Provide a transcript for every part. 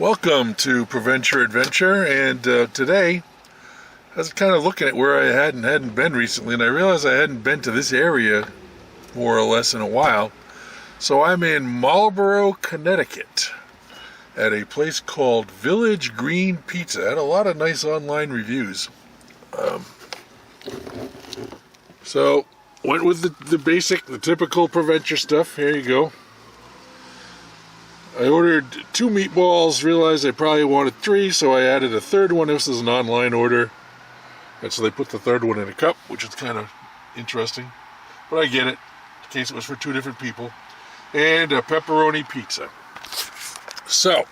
Welcome to Prevent Your Adventure, and today I was kind of looking at where I hadn't been recently, and I realized I hadn't been to this area more or less in a while. So I'm in Marlborough, Connecticut, at a place called Village Green Pizza. I had a lot of nice online reviews. So went with the typical Prevent Your stuff. Here you go. I ordered 2 meatballs, realized I probably wanted 3, so I added a third one. This is an online order, and so they put the third one in a cup, which is kind of interesting, but I get it, in case it was for 2 different people, and a pepperoni pizza. So,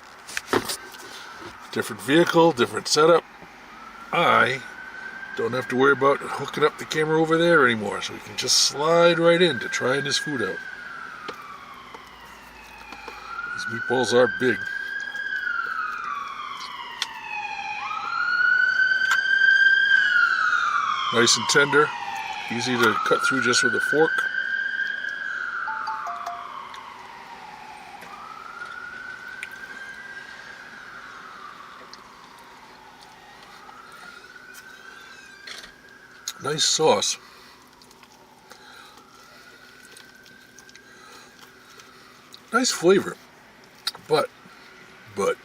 different vehicle, different setup. I don't have to worry about hooking up the camera over there anymore, so we can just slide right into trying this food out. These meatballs are big. Nice and tender, easy to cut through just with a fork. Nice sauce. Nice flavor. But,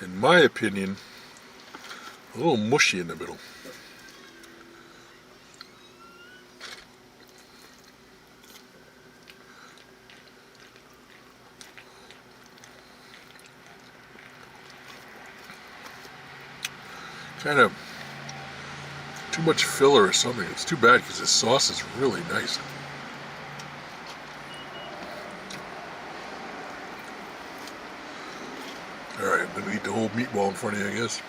in my opinion, a little mushy in the middle. Kind of too much filler or something. It's too bad because this sauce is really nice. Alright, I'm going to eat the whole meatball in front of you, I guess.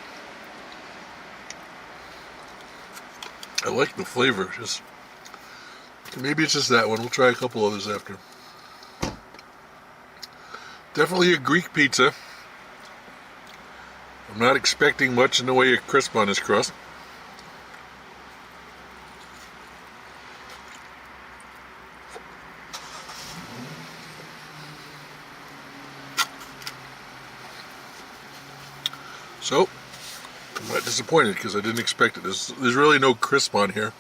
I like the flavor, maybe it's just that one. We'll try a couple others after. Definitely a Greek pizza. I'm not expecting much in the way of crisp on this crust. So, I'm not disappointed because I didn't expect it. There's really no crisp on here.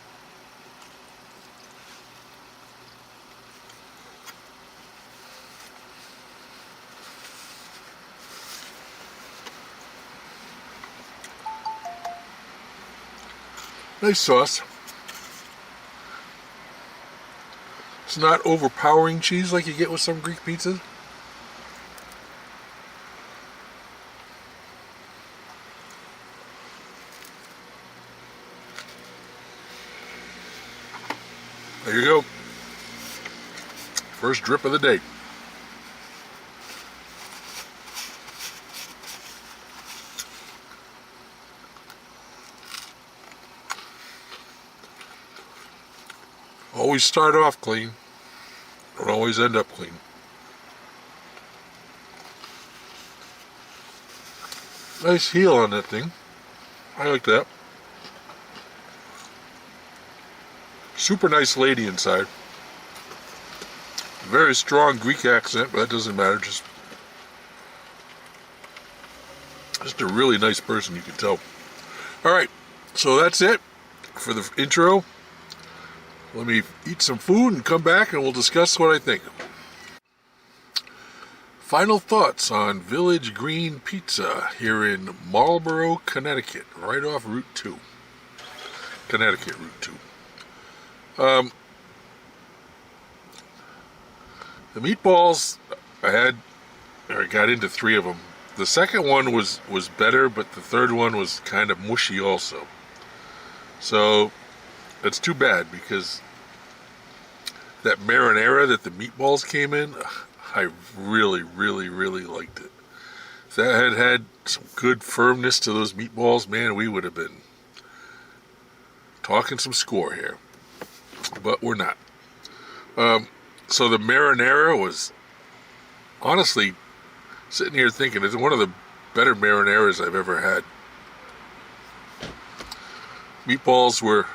Nice sauce. It's not overpowering cheese like you get with some Greek pizzas. There you go. First drip of the day. Always start off clean. Don't always end up clean. Nice heel on that thing. I like that. Super nice lady inside. Very strong Greek accent, but that doesn't matter. Just a really nice person, you can tell. Alright, so that's it for the intro. Let me eat some food and come back and we'll discuss what I think. Final thoughts on Village Green Pizza here in Marlborough, Connecticut, right off Route 2. Connecticut Route 2. The meatballs, I got into 3 of them. The second one was better, but the third one was kind of mushy also. So, it's too bad because that marinara that the meatballs came in, I really, really, really liked it. If that had some good firmness to those meatballs, man, we would have been talking some score here. But we're not. So the marinara was, honestly, sitting here thinking, it's one of the better marinaras I've ever had. Meatballs were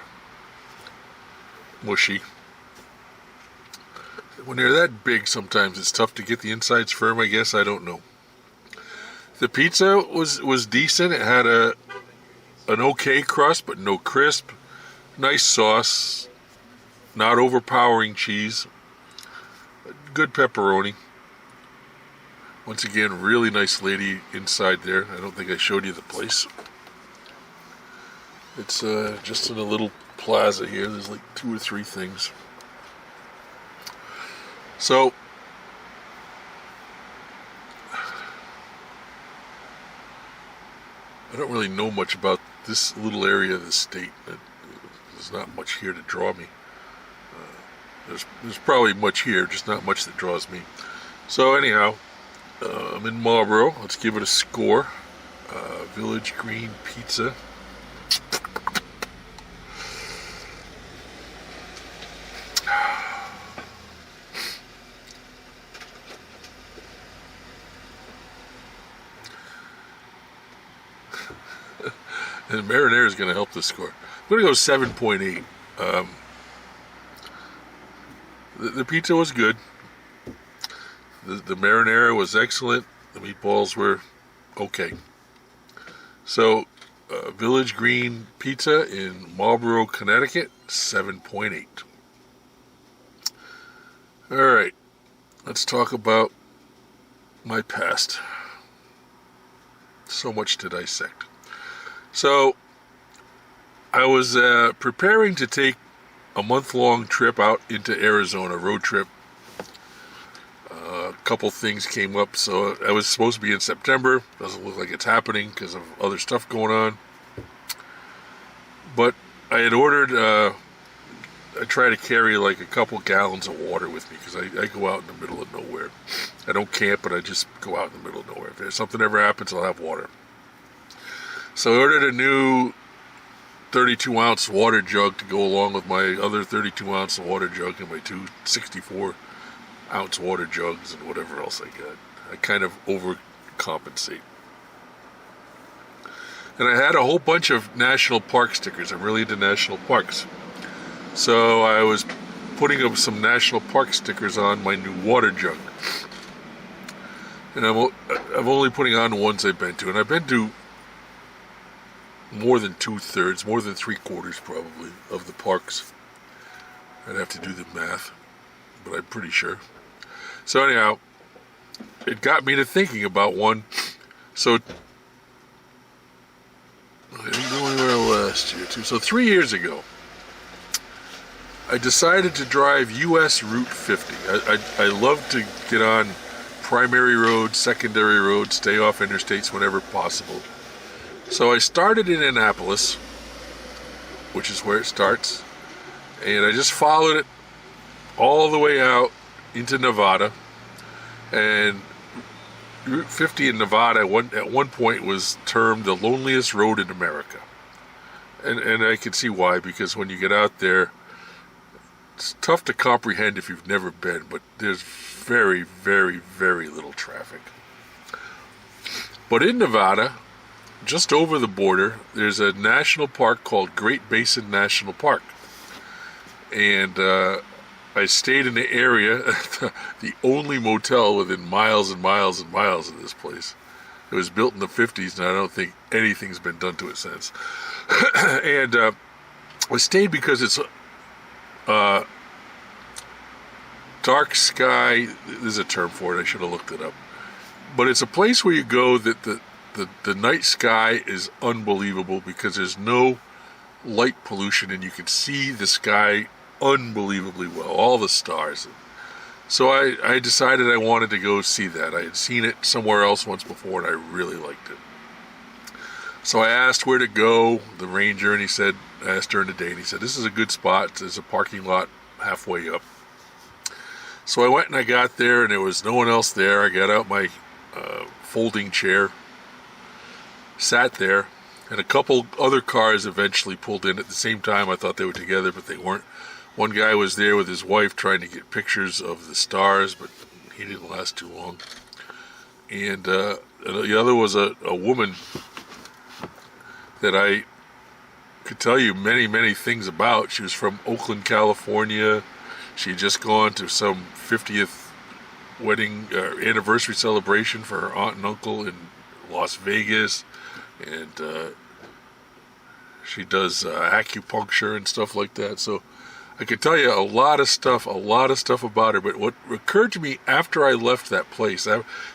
mushy. When they're that big, sometimes it's tough to get the insides firm, I guess. I don't know. The pizza was decent. It had an okay crust, but no crisp. Nice sauce. Not overpowering cheese. Good pepperoni. Once again, really nice lady inside there. I don't think I showed you the place. It's just in a little plaza here. There's like 2 or 3 things. So, I don't really know much about this little area of the state. There's not much here to draw me. There's probably much here, just not much that draws me. So anyhow, I'm in Marlborough. Let's give it a score. Village Green Pizza. And marinara is going to help this score. I'm going to go 7.8. The pizza was good. The marinara was excellent. The meatballs were okay. So, Village Green Pizza in Marlborough, Connecticut, 7.8. Alright, let's talk about my past. So much to dissect. So, I was preparing to take a month-long trip out into Arizona, road trip. A couple things came up, so I was supposed to be in September. Doesn't look like it's happening because of other stuff going on. But I had ordered, I try to carry like a couple gallons of water with me because I go out in the middle of nowhere. I don't camp, but I just go out in the middle of nowhere. If something ever happens, I'll have water. So I ordered a new 32-ounce water jug to go along with my other 32-ounce water jug and my 2 64-ounce water jugs and whatever else I got. I kind of overcompensate. And I had a whole bunch of national park stickers. I'm really into national parks. So I was putting up some national park stickers on my new water jug. And I'm only putting on the ones I've been to. And I've been to more than 2/3, more than 3/4 probably of the parks. I'd have to do the math, but I'm pretty sure. So anyhow, it got me to thinking about one. So I didn't go anywhere last year too. So 3 years ago, I decided to drive US Route 50. I love to get on primary roads, secondary roads, stay off interstates whenever possible. So I started in Annapolis, which is where it starts, and I just followed it all the way out into Nevada. And Route 50 in Nevada at one point was termed the loneliest road in America. And I can see why, because when you get out there, it's tough to comprehend if you've never been, but there's very, very, very little traffic. But in Nevada, just over the border, there's a national park called Great Basin National Park. And I stayed in the area, the only motel within miles and miles and miles of this place. It was built in the 50s, and I don't think anything's been done to it since. And I stayed because it's dark sky. There's a term for it. I should have looked it up. But it's a place where you go that the night sky is unbelievable because there's no light pollution and you can see the sky unbelievably well, all the stars. So I decided I wanted to go see that. I had seen it somewhere else once before and I really liked it. So I asked where to go, the ranger, and I asked during the day, and he said, this is a good spot. There's a parking lot halfway up. So I went and I got there and there was no one else there. I got out my folding chair, sat there, and a couple other cars eventually pulled in at the same time. I thought they were together, but they weren't. One guy was there with his wife trying to get pictures of the stars, but he didn't last too long. And the other was a woman that I could tell you many, many things about. She was from Oakland, California. She had just gone to some 50th wedding anniversary celebration for her aunt and uncle in Las Vegas, and she does acupuncture and stuff like that. So I could tell you a lot of stuff about her. But what occurred to me after I left that place,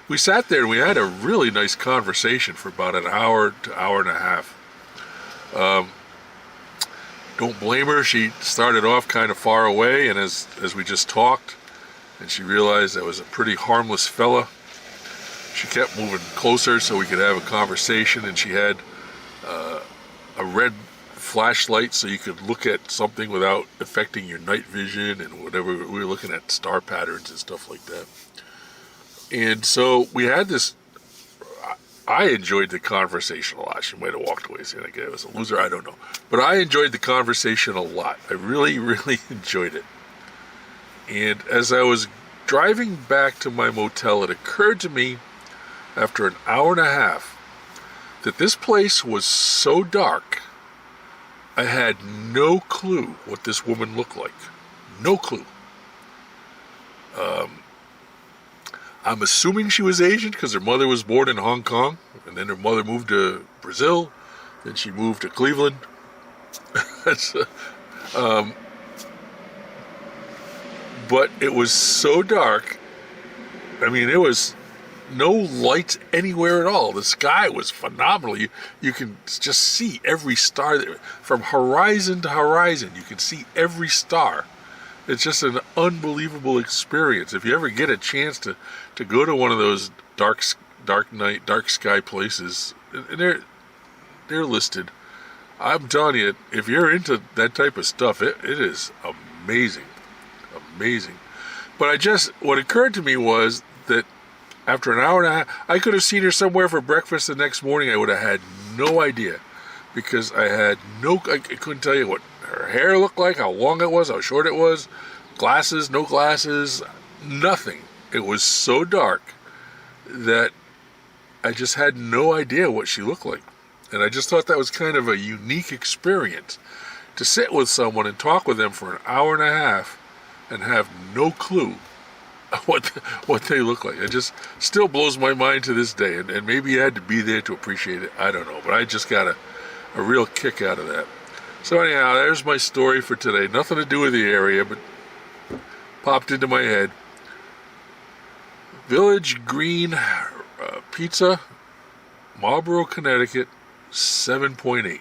we sat there and we had a really nice conversation for about an hour to hour and a half. Don't blame her. She started off kind of far away, and as we just talked, and she realized I was a pretty harmless fella, she kept moving closer so we could have a conversation, and she had a red flashlight so you could look at something without affecting your night vision and whatever. We were looking at star patterns and stuff like that. And so we had this. I enjoyed the conversation a lot. She might have walked away saying I was a loser, I don't know. But I enjoyed the conversation a lot. I really, really enjoyed it. And as I was driving back to my motel, it occurred to me after an hour and a half that this place was so dark, I had no clue what this woman looked like. No clue. I'm assuming she was Asian because her mother was born in Hong Kong, and then her mother moved to Brazil, then she moved to Cleveland. But it was so dark. I mean, there was no lights anywhere at all. The sky was phenomenal. You can just see every star from horizon to horizon. You can see every star. It's just an unbelievable experience. If you ever get a chance to go to one of those dark night, dark sky places, and they're listed. I'm telling you, if you're into that type of stuff, it is amazing. Amazing. But what occurred to me was that after an hour and a half, I could have seen her somewhere for breakfast the next morning. I would have had no idea, because I couldn't tell you what her hair looked like, how long it was, how short it was, glasses, no glasses, nothing. It was so dark that I just had no idea what she looked like. And I just thought that was kind of a unique experience, to sit with someone and talk with them for an hour and a half and have no clue what they look like. It just still blows my mind to this day. And maybe you had to be there to appreciate it. I don't know. But I just got a real kick out of that. So anyhow, there's my story for today. Nothing to do with the area, but popped into my head. Village Green Pizza, Marlborough, Connecticut, 7.8.